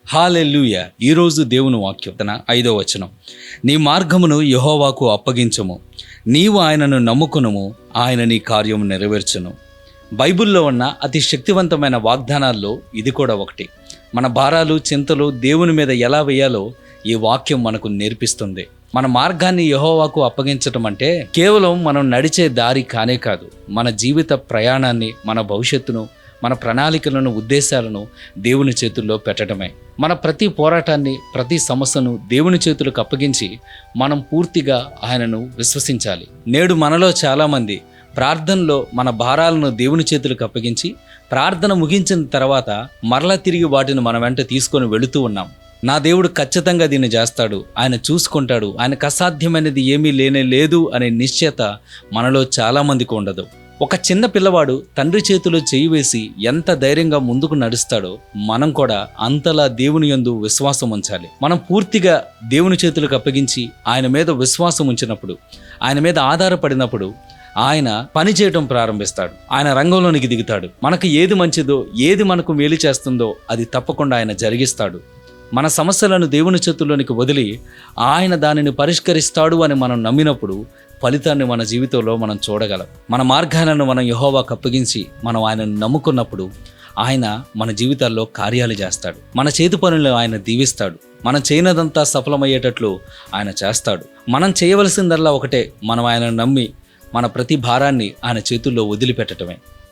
హల్లెలూయా. ఈరోజు దేవుని వాక్యం 5వ వచనం. నీ మార్గమును యెహోవాకు అప్పగించుము, నీవు ఆయనను నమ్ముకునుము, ఆయన నీ కార్యము నెరవేర్చును. బైబిల్లో ఉన్న అతి శక్తివంతమైన వాగ్దానాల్లో ఇది కూడా ఒకటి. మన భారాలు చింతలు దేవుని మీద ఎలా వేయాలో ఈ వాక్యం మనకు నేర్పిస్తుంది. మన మార్గాన్ని యెహోవాకు అప్పగించటం అంటే కేవలం మనం నడిచే దారి కానే కాదు, మన జీవిత ప్రయాణాన్ని, మన భవిష్యత్తును, మన ప్రణాళికలను, ఉద్దేశాలను దేవుని చేతుల్లో పెట్టడమే. మన ప్రతి పోరాటాన్ని, ప్రతి సమస్యను దేవుని చేతులకు అప్పగించి మనం పూర్తిగా ఆయనను విశ్వసించాలి. నేడు మనలో చాలామంది ప్రార్థనలో మన భారాలను దేవుని చేతులకు అప్పగించి ప్రార్థన ముగించిన తర్వాత మరలా తిరిగి వాటిని మన వెంట తీసుకొని వెళుతూ ఉన్నాం. నా దేవుడు ఖచ్చితంగా దీన్ని చేస్తాడు, ఆయన చూసుకుంటాడు, ఆయనకు అసాధ్యమైనది ఏమీ లేనే లేదు అనే నిశ్చయత మనలో చాలామందికి ఉండదు. ఒక చిన్న పిల్లవాడు తండ్రి చేతిలో చేయి వేసి ఎంత ధైర్యంగా ముందుకు నడుస్తాడో మనం కూడా అంతలా దేవుని యందు విశ్వాసం ఉంచాలి. మనం పూర్తిగా దేవుని చేతులకు అప్పగించి ఆయన మీద విశ్వాసం ఉంచినప్పుడు, ఆయన మీద ఆధారపడినప్పుడు ఆయన పని చేయడం ప్రారంభిస్తాడు. ఆయన రంగంలోనికి దిగుతాడు. మనకు ఏది మంచిదో, ఏది మనకు మేలు చేస్తుందో అది తప్పకుండా ఆయన జరిగిస్తాడు. మన సమస్యలను దేవుని చేతుల్లోనికి వదిలి ఆయన దానిని పరిష్కరిస్తాడు అని మనం నమ్మినప్పుడు ఫలితాన్ని మన జీవితంలో మనం చూడగలం. మన మార్గాలను మనం యెహోవాకు అప్పగించి మనం ఆయనను నమ్ముకున్నప్పుడు ఆయన మన జీవితాల్లో కార్యాలు చేస్తాడు. మన చేతి పనులను ఆయన దీవిస్తాడు. మనం చేయనదంతా సఫలమయ్యేటట్లు ఆయన చేస్తాడు. మనం చేయవలసిందల్లా ఒకటే, మనం ఆయనను నమ్మి మన ప్రతి భారాన్ని ఆయన చేతుల్లో వదిలిపెట్టడమే.